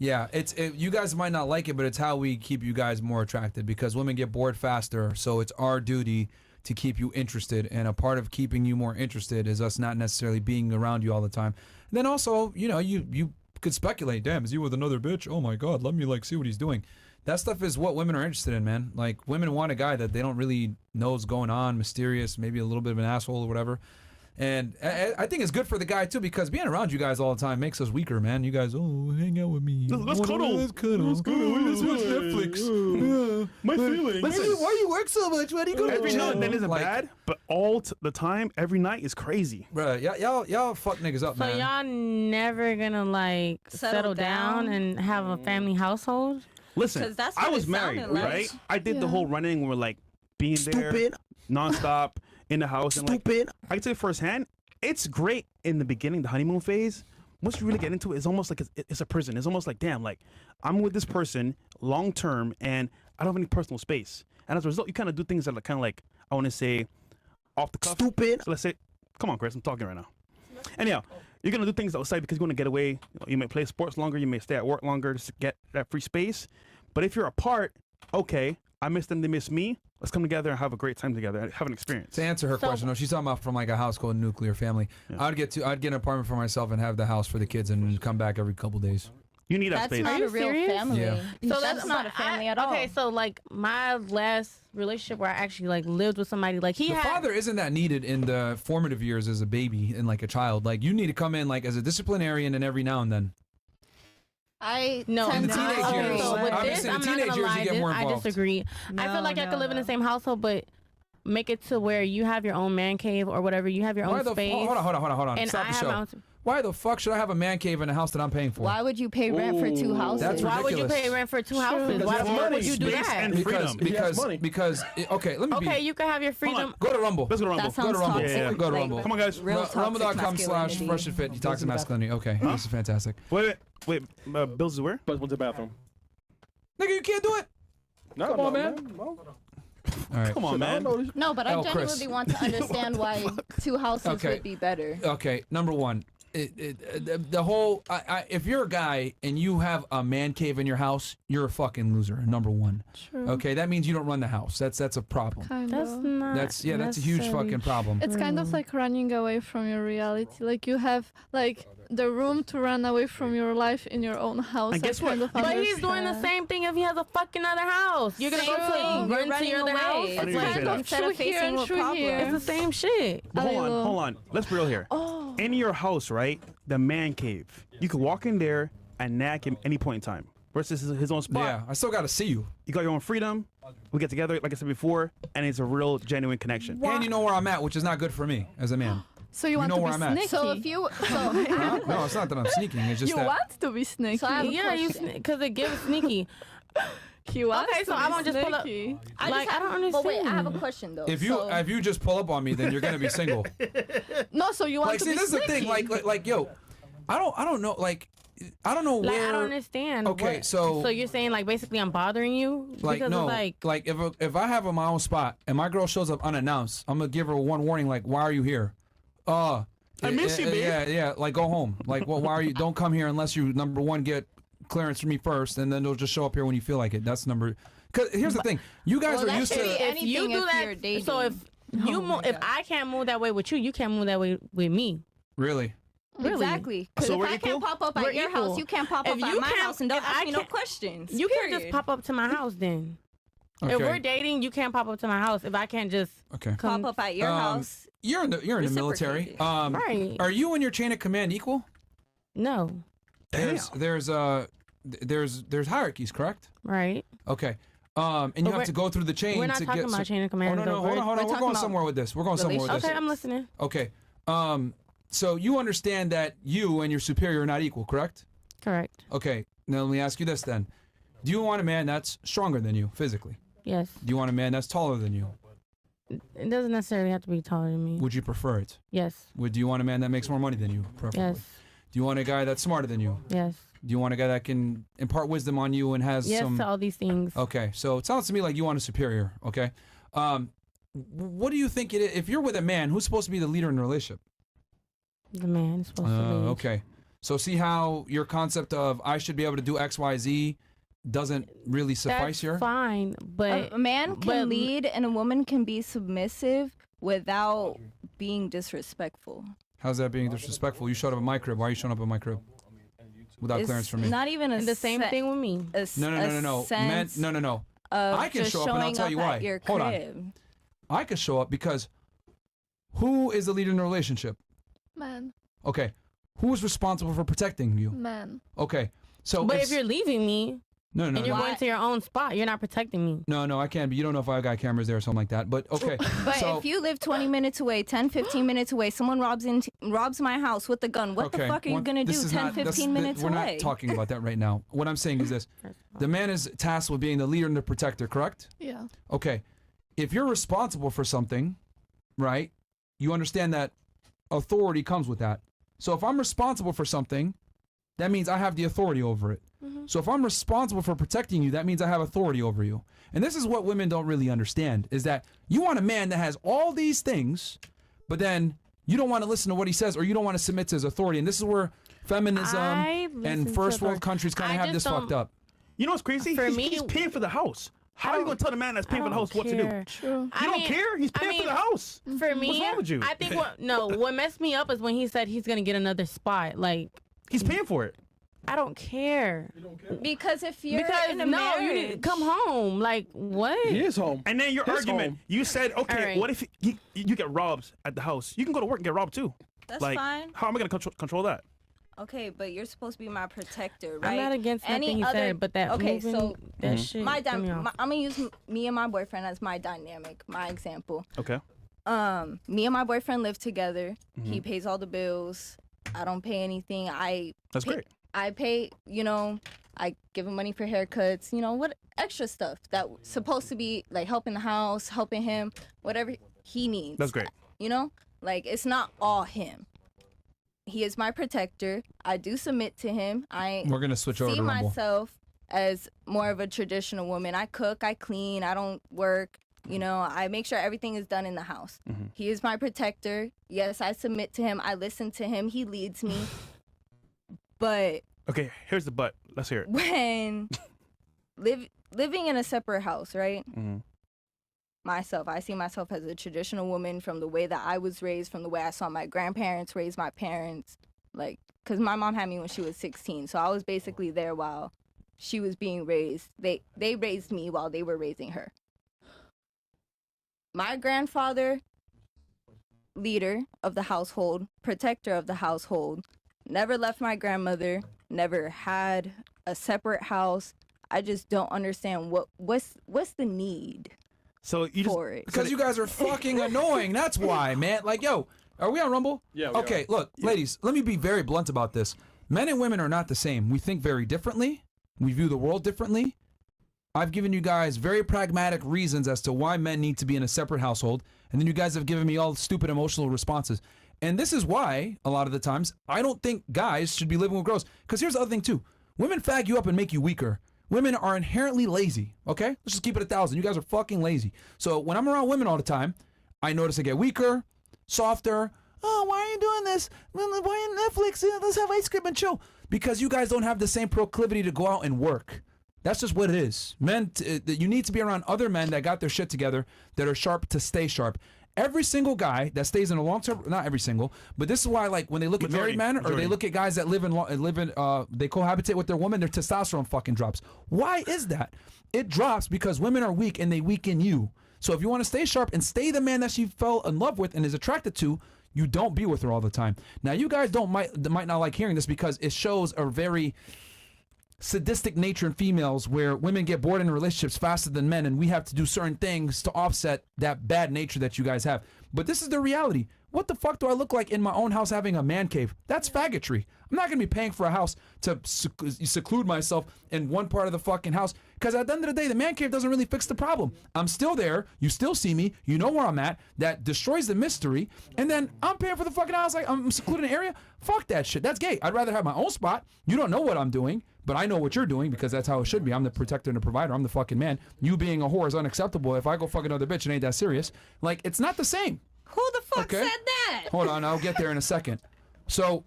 Yeah, you guys might not like it, but it's how we keep you guys more attracted because women get bored faster. So it's our duty to keep you interested, and a part of keeping you more interested is us not necessarily being around you all the time. And then also, you know, you could speculate, damn, is he with another bitch? Oh my god, let me like see what he's doing. That stuff is what women are interested in, man. Like, women want a guy that they don't really know what's going on, mysterious, maybe a little bit of an asshole or whatever. And I think it's good for the guy too, because being around you guys all the time makes us weaker, man. You guys, hang out with me. Let's cuddle. Let's cuddle. Let's watch Netflix. My feelings. Why you work so much? Why do you go every now and then isn't bad, but all the time, every night is crazy. Bro, y'all fuck niggas up, man. So y'all never gonna like settle down and have a family household? Listen, I was married, right? I did the whole running where like being there nonstop in the house. And like, I can tell you firsthand, it's great in the beginning, the honeymoon phase. Once you really get into it, it's almost like it's a prison. It's almost like, damn, like I'm with this person long term and I don't have any personal space. And as a result, you kind of do things that are kind of like, I want to say, off the cuff. Stupid. So let's say, come on, Chris, I'm talking right now. Anyhow, you're going to do things outside because you're going to get away. You may play sports longer. You may stay at work longer to get that free space. But if you're apart, okay, I miss them, they miss me. Let's come together and have a great time together and have an experience. To answer her question, no, she's talking about from like a household nuclear family. Yeah. I'd get an apartment for myself and have the house for the kids and come back every couple days. You need that space. That's not a real family. Yeah. So that's not a family at all. Okay, so like my last relationship where I actually like lived with somebody, like the father isn't that needed in the formative years as a baby and like a child. Like you need to come in like as a disciplinarian and every now and then. In the teenage years. So with Obviously, this, in I'm the not teenage gonna years, lie, you get more I involved. disagree. I feel like I could live in the same household, but make it to where you have your own man cave or whatever. You have your own space. Hold on. And Stop I the have show. Why the fuck should I have a man cave in a house that I'm paying for? Why would you pay rent for two houses? That's Why would you pay rent for two houses? Why would you do that? Because okay, let me be. Okay, you can have your freedom. Go to Rumble. Let's go to Rumble. That sounds toxic. Go to Rumble. Come on, guys. Rumble.com/fresh and fit. You talk to masculinity. Okay, this is fantastic. Wait. Bill's is where? Went to the bathroom. Nigga, you can't do it. No, come on, man. No. All right. Come on, man. No, but I Chris. genuinely want to understand why two houses would be better. Okay, number one. The whole if you're a guy and you have a man cave in your house, you're a fucking loser. Number one. True. Okay, that means you don't run the house. That's a problem. That's not. That's a huge fucking problem. It's kind of like running away from your reality. Like you have like the room to run away from your life in your own house. And guess what? But he's doing the same thing if he has a fucking other house. You're gonna go to your other house. It's kind of true here and true here. It's the same shit. But hold on. Let's be real here. In your house, right? The man cave. You can walk in there and nag him any point in time. Versus his own spot. Yeah, I still got to see you. You got your own freedom. We get together, like I said before, and it's a real, genuine connection. And you know where I'm at, which is not good for me as a man. So you want know to where be I'm at. sneaky? So if you No, it's not that I'm sneaking. It's just you that want to be sneaky. So I have a yeah, because it gives sneaky. He wants okay, so to I be won't just pull up. sneaky. I don't understand. But wait, I have a question though. if you just pull up on me, then you're gonna be single. No, so you want Like, to see, be this is the sneaky. thing. Like, yo, I don't know. Like, I don't know Like, where. I don't understand. Okay, so you're saying like basically I'm bothering you? like because no, it's like if I have my own spot and my girl shows up unannounced, I'm gonna give her one warning. Like, why are you here? I miss you, babe. Yeah. Like, go home. Like, well, why are you? Don't come here unless you number one get clearance from me first, and then they'll just show up here when you feel like it. That's number. Because here's the thing, you guys are used to. If you do that, so if you move, if I can't move that way with you, you can't move that way with me. Really? Exactly. Because So if we're I equal? can't pop up at your house, you can't pop up at my house and don't ask me no questions. You can't just pop up to my house then. Okay. If we're dating, you can't pop up to my house. If I can't just pop up at your house. You're in the military. Right. Are you and your chain of command equal? No. There's hierarchies, correct? Right. Okay. And you have to go through the chain. We're not to talking get about chain of command. Oh, no, hold on. We're going somewhere with this. Okay, I'm listening. Okay. So you understand that you and your superior are not equal, correct? Correct. Okay. Now let me ask you this then. Do you want a man that's stronger than you physically? Yes. Do you want a man that's taller than you? It doesn't necessarily have to be taller than me. Would you prefer it? Yes. Do you want a man that makes more money than you, preferably? Yes. Do you want a guy that's smarter than you? Yes. Do you want a guy that can impart wisdom on you and has yes some... to all these things. Okay, so it sounds to me like you want a superior, okay? What do you think it is? If you're with a man, who's supposed to be the leader in the relationship? The man is supposed to lead. Okay. So see how your concept of I should be able to do X, Y, Z doesn't really suffice here? That's fine, but a man can lead and a woman can be submissive without being disrespectful. How's that being disrespectful? You showed up at my crib. Why are you showing up at my crib? Without clearance from me. Not even the same thing with me. No. Men, no. I can show up and I'll tell you why. Hold on. I can show up because who is the leader in the relationship? Man. Okay. Who is responsible for protecting you? Man. Okay. So but if you're leaving me, no, and you're going to your own spot, you're not protecting me. No, I can't. But you don't know if I got cameras there or something like that. But okay. But so, if you live 20 minutes away, 10, 15 minutes away, someone robs my house with a gun, what the fuck are you going to do 10, 15 minutes away? We're not talking about that right now. What I'm saying is this. The man is tasked with being the leader and the protector, correct? Yeah. Okay. If you're responsible for something, right, you understand that authority comes with that. So if I'm responsible for something, that means I have the authority over it. So if I'm responsible for protecting you, that means I have authority over you. And this is what women don't really understand, is that you want a man that has all these things, but then you don't want to listen to what he says or you don't want to submit to his authority. And this is where feminism and first world countries kind of have this fucked up. You know what's crazy? He's paying for the house. How are you going to tell the man that's paying for the house what to do? True. You don't care? He's paying for the house. For me, what's wrong with you? I think what messed me up is when he said he's going to get another spot. Like, he's paying for it. I don't care. You don't care? Because if you're in a you marriage, need to come home. Like, what? He is home. And then your argument, you said, okay, what if you get robbed at the house? You can go to work and get robbed too. That's like, fine. How am I going to control that? Okay, but you're supposed to be my protector, right? I'm not against nothing he said, but that that shit. I'm gonna use me and my boyfriend as my dynamic, my example. Okay. Me and my boyfriend live together. He pays all the bills. I don't pay anything. That's great. I pay, I give him money for haircuts, what extra stuff that supposed to be like helping the house, helping him, whatever he needs. That's great. Like it's not all him. He is my protector. I do submit to him. We're gonna switch over to Rumble. See myself as more of a traditional woman. I cook, I clean, I don't work. I make sure everything is done in the house. He is my protector. Yes, I submit to him. I listen to him. He leads me. But okay, here's the but. Let's hear it. When living in a separate house, right? I see myself as a traditional woman from the way that I was raised, from the way I saw my grandparents raise my parents. Like, because my mom had me when she was 16, so I was basically there while she was being raised. They raised me while they were raising her. My grandfather, leader of the household, protector of the household, never left my grandmother, never had a separate house. I just don't understand what's the need. So you just because you guys are fucking annoying. That's why, man. Like, yo, are we on Rumble? Yeah. Okay, look, ladies, let me be very blunt about this. Men and women are not the same. We think very differently. We view the world differently. I've given you guys very pragmatic reasons as to why men need to be in a separate household, and then you guys have given me all stupid emotional responses. And this is why, a lot of the times, I don't think guys should be living with girls. Because here's the other thing, too. Women fag you up and make you weaker. Women are inherently lazy, okay? Let's just keep it 1,000. You guys are fucking lazy. So when I'm around women all the time, I notice I get weaker, softer. Oh, why are you doing this? Why on Netflix? Let's have ice cream and chill. Because you guys don't have the same proclivity to go out and work. That's just what it is. Men, you need to be around other men that got their shit together, that are sharp to stay sharp. Every single guy that stays in a long-term, not every single, but this is why, like, when they look at married men or they look at guys that live in, they cohabitate with their woman, their testosterone fucking drops. Why is that? It drops because women are weak and they weaken you. So if you want to stay sharp and stay the man that she fell in love with and is attracted to, you don't be with her all the time. Now, you guys might not like hearing this because it shows a very sadistic nature in females where women get bored in relationships faster than men, and we have to do certain things to offset that bad nature that you guys have. But this is the reality. What the fuck do I look like in my own house having a man cave? That's faggotry. I'm not going to be paying for a house to seclude myself in one part of the fucking house, because at the end of the day, the man cave doesn't really fix the problem. I'm still there. You still see me. You know where I'm at. That destroys the mystery. And then I'm paying for the fucking house like I'm secluded in an area. Fuck that shit. That's gay. I'd rather have my own spot. You don't know what I'm doing, but I know what you're doing because that's how it should be. I'm the protector and the provider. I'm the fucking man. You being a whore is unacceptable. If I go fuck another bitch, it ain't that serious. Like, it's not the same. Who the fuck said that? Hold on, I'll get there in a second. So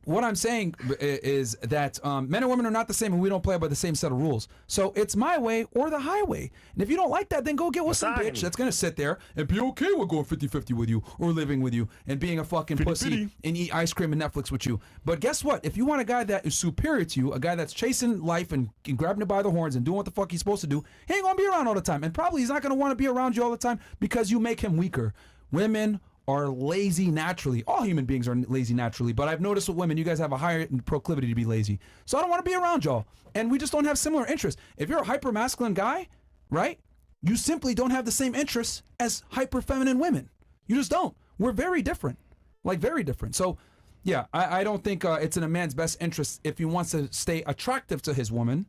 what I'm saying is that men and women are not the same, and we don't play by the same set of rules. So it's my way or the highway. And if you don't like that, then go get with some bitch that's going to sit there and be okay with going 50-50 with you or living with you and being a fucking pussy and eat ice cream and Netflix with you. But guess what? If you want a guy that is superior to you, a guy that's chasing life and grabbing it by the horns and doing what the fuck he's supposed to do, he ain't going to be around all the time. And probably he's not going to want to be around you all the time because you make him weaker. Women are lazy naturally. All human beings are lazy naturally, but I've noticed with women, you guys have a higher proclivity to be lazy. So I don't want to be around y'all. And we just don't have similar interests. If you're a hyper masculine guy, right, you simply don't have the same interests as hyper feminine women. You just don't. We're very different. Like, very different. So, yeah, I don't think it's in a man's best interest if he wants to stay attractive to his woman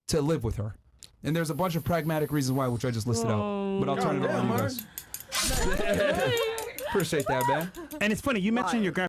to live with her. And there's a bunch of pragmatic reasons why, which I just listed out. But I'll turn it over to you guys. Appreciate that, man. And it's funny, you mentioned your grandparents.